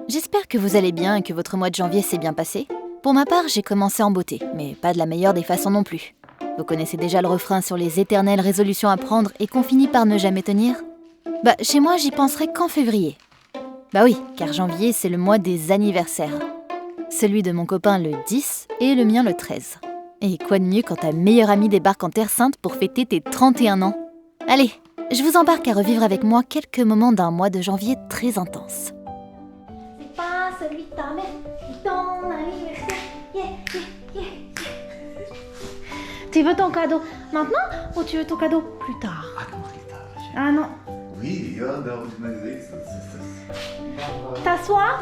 J'espère que vous allez bien et que votre mois de janvier s'est bien passé. Pour ma part, j'ai commencé en beauté, mais pas de la meilleure des façons non plus. Vous connaissez déjà le refrain sur les éternelles résolutions à prendre et qu'on finit par ne jamais tenir ? Bah, chez moi, j'y penserai qu'en février. Bah oui, car janvier, c'est le mois des anniversaires. Celui de mon copain le 10 et le mien le 13. Et quoi de mieux quand ta meilleure amie débarque en Terre Sainte pour fêter tes 31 ans ? Allez, je vous embarque à revivre avec moi quelques moments d'un mois de janvier très intense. C'est pas celui de ta mère, c'est ton anniversaire. Yeah, yeah, yeah, yeah. Tu veux ton cadeau maintenant ou tu veux ton cadeau plus tard? Ah non. Oui, ja, daar heb ik mee gezegd. T'assois.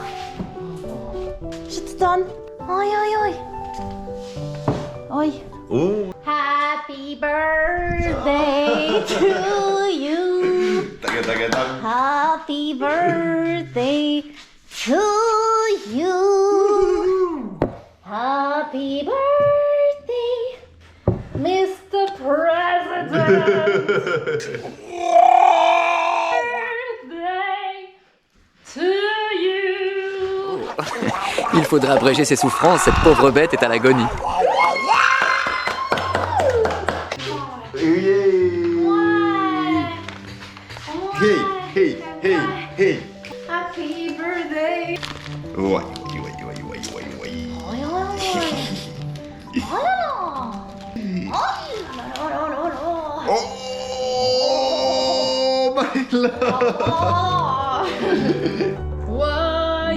Je te donne. Oi, oi, oi. Oi. Oh, Happy birthday to you. taga taga tang. Happy birthday to you. Happy birthday, Mr. President. Birthday to you. Il faudrait abréger ses souffrances, cette pauvre bête est à l'agonie. Hey, hey, hey, hey. Happy birthday. Wai, wai, wai, wai, wai, wai. Oh là là. Oh là là là. Oh, my love.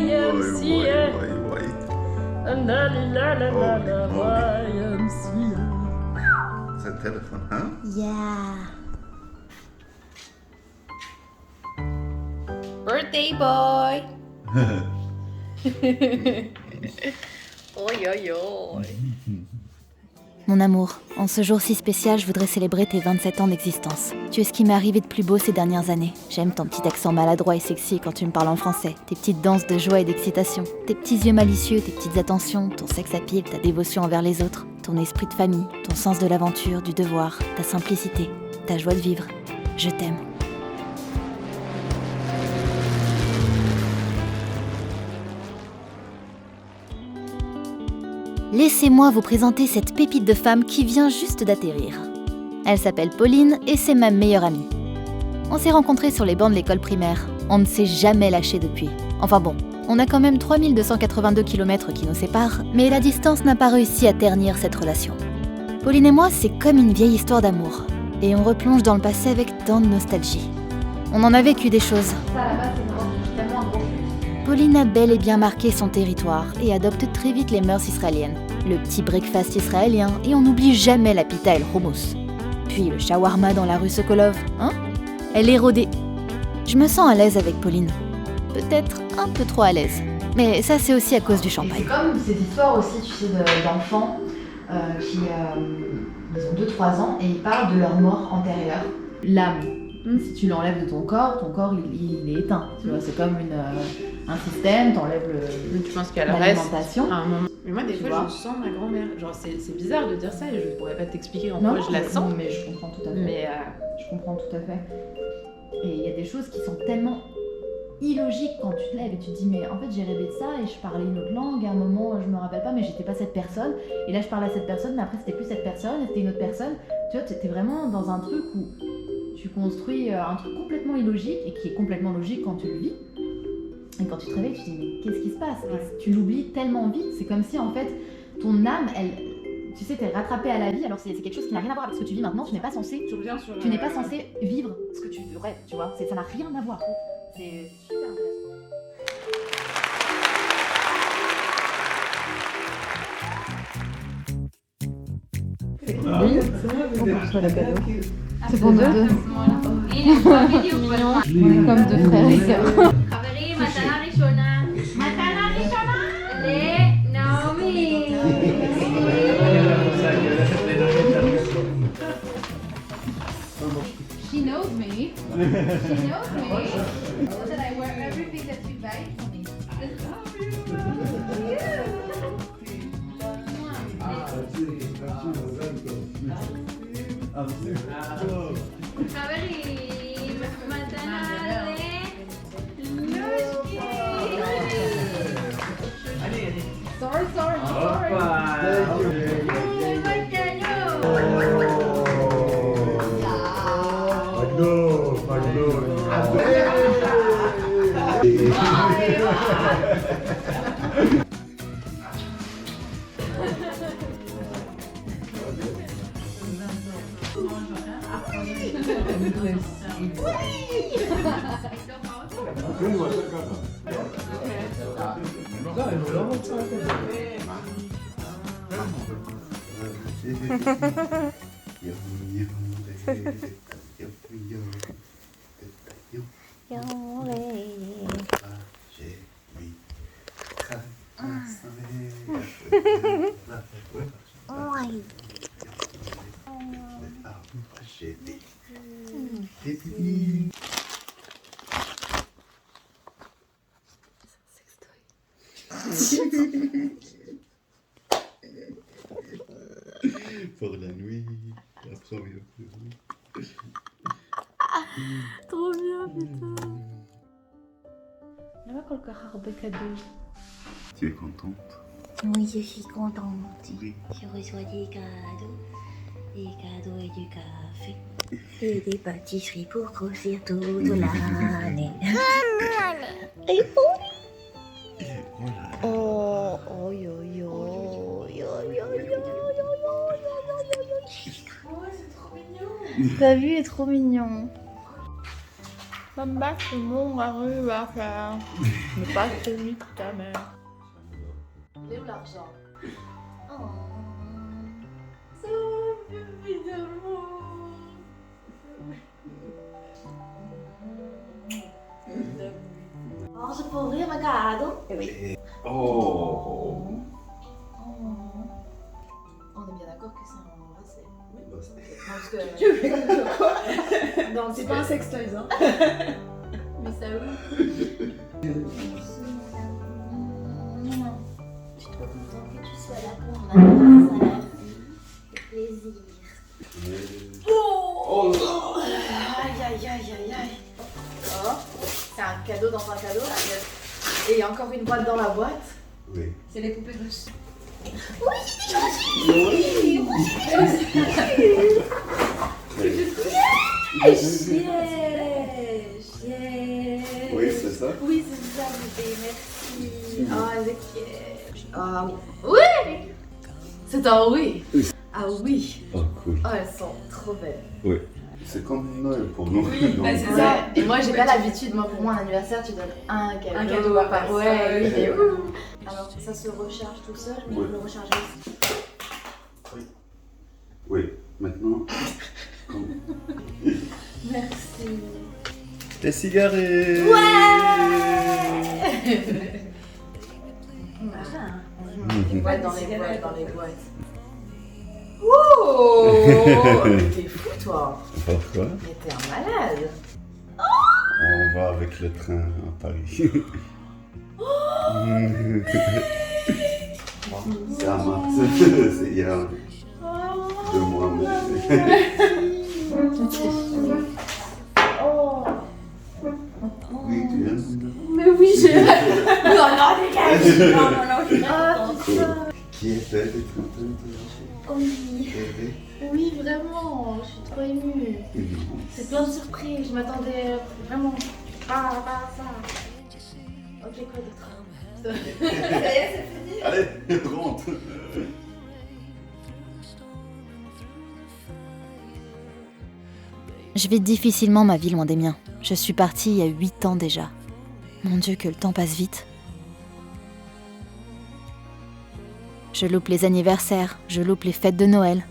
YMCA. Wai. La la la la la YMCA. C'est le téléphone, hein? Yeah. Birthday boy. Oi oi oi. Mon amour, en ce jour si spécial, je voudrais célébrer tes 27 ans d'existence. Tu es ce qui m'est arrivé de plus beau ces dernières années. J'aime ton petit accent maladroit et sexy quand tu me parles en français, tes petites danses de joie et d'excitation, tes petits yeux malicieux, tes petites attentions, ton sex appeal, ta dévotion envers les autres, ton esprit de famille, ton sens de l'aventure, du devoir, ta simplicité, ta joie de vivre. Je t'aime. Laissez-moi vous présenter cette pépite de femme qui vient juste d'atterrir. Elle s'appelle Pauline et c'est ma meilleure amie. On s'est rencontrés sur les bancs de l'école primaire. On ne s'est jamais lâchés depuis. Enfin bon, on a quand même 3282 km qui nous séparent, mais la distance n'a pas réussi à ternir cette relation. Pauline et moi, c'est comme une vieille histoire d'amour. Et on replonge dans le passé avec tant de nostalgie. On en a vécu des choses. Pauline a bel et bien marqué son territoire et adopte très vite les mœurs israéliennes. Le petit breakfast israélien et on n'oublie jamais la pita et le hummus. Puis le shawarma dans la rue Sokolov, hein? Elle est rodée. Je me sens à l'aise avec Pauline. Peut-être un peu trop à l'aise. Mais ça, c'est aussi à cause du champagne. C'est comme cette histoire aussi, tu sais, d'enfants qui ils ont 2-3 ans et ils parlent de leur mort antérieure. L'âme, si tu l'enlèves de ton corps il est éteint. Tu vois, c'est comme un système, t'enlèves Tu penses qu'elle l'alimentation. reste à un moment. Mais moi, des Tu fois, vois. je sens ma grand-mère. Genre, c'est bizarre de dire ça et je pourrais pas t'expliquer en Non, quoi je la sens. mais je comprends tout à fait. Mais Je comprends tout à fait. Et il y a des choses qui sont tellement illogiques quand tu te lèves et tu te dis mais en fait j'ai rêvé de ça et je parlais une autre langue, à un moment je me rappelle pas mais j'étais pas cette personne et là je parlais à cette personne mais après c'était plus cette personne et c'était une autre personne. Tu vois, t'es vraiment dans un truc où tu construis un truc complètement illogique et qui est complètement logique quand tu le vis. Et quand tu te réveilles, tu te dis mais qu'est-ce qui se passe? Et tu l'oublies tellement vite, c'est comme si en fait ton âme, elle, tu sais, t'es rattrapée à la vie alors c'est quelque chose qui n'a rien à voir avec ce que tu vis maintenant, tu n'es pas censé vivre ce que tu rêves, tu vois, ça n'a rien à voir. C'est super intéressant. C'est pour nous deux. Comme deux frères et sœurs. חברים, מתנה ראשונה. מתנה ראשונה לנעמי. She knows me. She knows me. That I wear everything that you buy for me. חברים, מתנה לנושקי. Sorry. Pour la nuit, la première nuit. Trop bien, putain. Tu es contente? Oui, je suis contente. Oui. Je reçois des cadeaux et du café. Et des pâtisseries pour grossir toute l'année. Et oh, oh, yo, yo, yo, yo, yo, yo, T'as vu, il est trop mignon. Maman, c'est mon rue à faire. Mais pas celui de ta mère. Il est où l'argent? Posso ouvrir meu cadeau? Oh. On est bien d'accord que c'est un bracelet. Oui, bah, c'est- Parce que... Non, c'est pas un sextoys, hein. Mais ça où? Je suis trop contente que tu sois là pour ma grâce à la vie. C'est plaisir. Oh là. Aïe, aïe, aïe, aïe, aïe. Oh, c'est un cadeau dans un cadeau. Et il y a encore une boîte dans la boîte. Oui. C'est les poupées russes. Oui, c'est ça. Oui, c'est ça, bébé, merci. Ah, elle est fière. Ah oui. C'est un oui. Ah oui. Oh, cool. Oh, elles sont trop belles. Oui. C'est comme Noël pour nous. Donc, C'est ça. Et moi, j'ai pas l'habitude. Moi, pour moi, un anniversaire, tu donnes un cadeau. Un cadeau à part. Ouais, oui. Ouais. Et ouh. Alors, ça se recharge tout seul, mais Oui. on le recharge aussi. Oui. Maintenant. Comme... Merci. Les cigarettes. Une boîte dans les boîtes, dans les boîtes. Oh. T'es fou, toi. Pourquoi? Mais t'es un malade. On va avec le train à Paris. C'est à mars. C'est il y a 2 mois. Oui, tu viens. Mais oui, j'ai. Non, non, dégage. Non, non, non, je suis Ah, putain. Qui est belle et contente. Oui. Oui, vraiment. Je suis trop émue. C'est plein de surprises. Je m'attendais vraiment pas à ça. Ok, quoi d'autre? Allez, rentre. Je vis difficilement ma vie loin des miens. Je suis partie il y a 8 ans déjà. Mon Dieu, que le temps passe vite. Je loupe les anniversaires, je loupe les fêtes de Noël.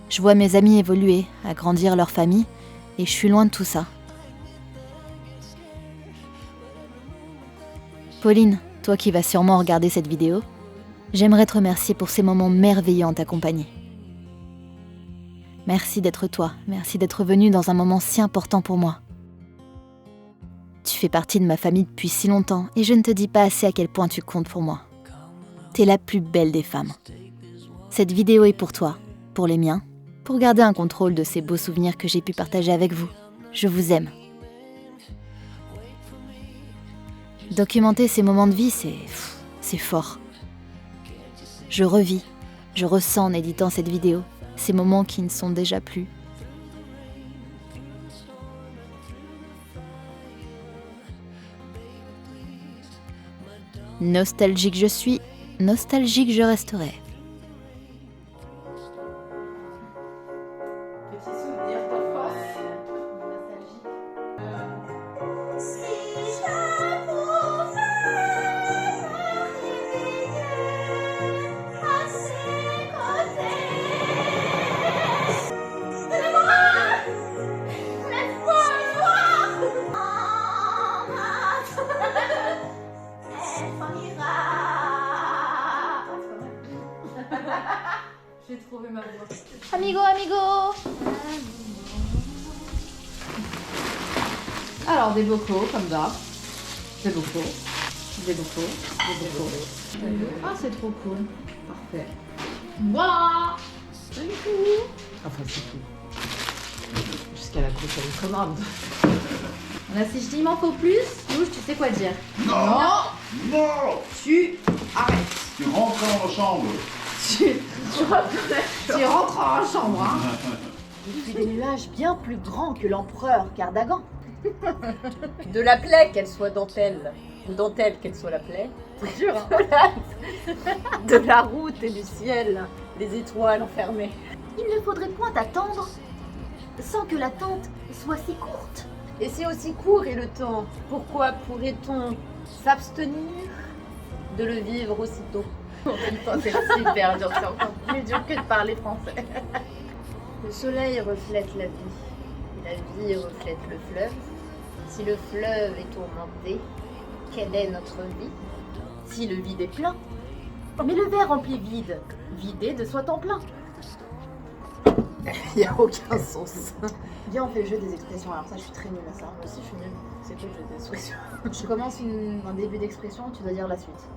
Je vois mes amis évoluer, agrandir leur famille, et je suis loin de tout ça. Pauline, toi qui vas sûrement regarder cette vidéo, j'aimerais te remercier pour ces moments merveilleux en ta compagnie. Merci d'être toi, merci d'être venue dans un moment si important pour moi. Tu fais partie de ma famille depuis si longtemps et je ne te dis pas assez à quel point tu comptes pour moi. T'es la plus belle des femmes. Cette vidéo est pour toi, pour les miens, pour garder un contrôle de ces beaux souvenirs que j'ai pu partager avec vous. Je vous aime. Documenter ces moments de vie, c'est fort. je revis, je ressens en éditant cette vidéo, ces moments qui ne sont déjà plus. Nostalgique je suis, nostalgique je resterai. Petit souvenir d'enfance. J'ai trouvé ma voix. Amigo, amigo. Alors, des bocaux, comme d'hab. Des bocaux. Des bocaux. Des bocaux. Ah, c'est trop cool. Parfait. Voilà. C'est tout. Enfin, c'est tout. Jusqu'à la prochaine commande. Là, si je dis il m'en faut plus, Louche, tu sais quoi dire. Non. Non. Tu arrêtes. Tu rentres en chambre. Tu rentres en chambre, hein. Depuis des nuages bien plus grands que l'empereur Cardagan. De la plaie, qu'elle soit dentelle, ou dentelle, qu'elle soit la plaie. C'est dur, hein. De la route et du ciel, les étoiles enfermées. Il ne faudrait point attendre sans que l'attente soit si courte. Et si aussi court est le temps, pourquoi pourrait-on s'abstenir de le vivre aussitôt? Putain, c'est super dur, c'est encore plus dur que de parler français. Le soleil reflète la vie, et la vie reflète le fleuve. Si le fleuve est tourmenté, quelle est notre vie? Si le vide est plein, mais le verre rempli vide, vidé de soi en plein. Il n'y a aucun sens. Viens, on fait le jeu des expressions. Alors ça, je suis très nulle à ça. Moi aussi, je suis nulle. C'est quoi le jeu des expressions? Je commence un début d'expression, tu dois dire la suite.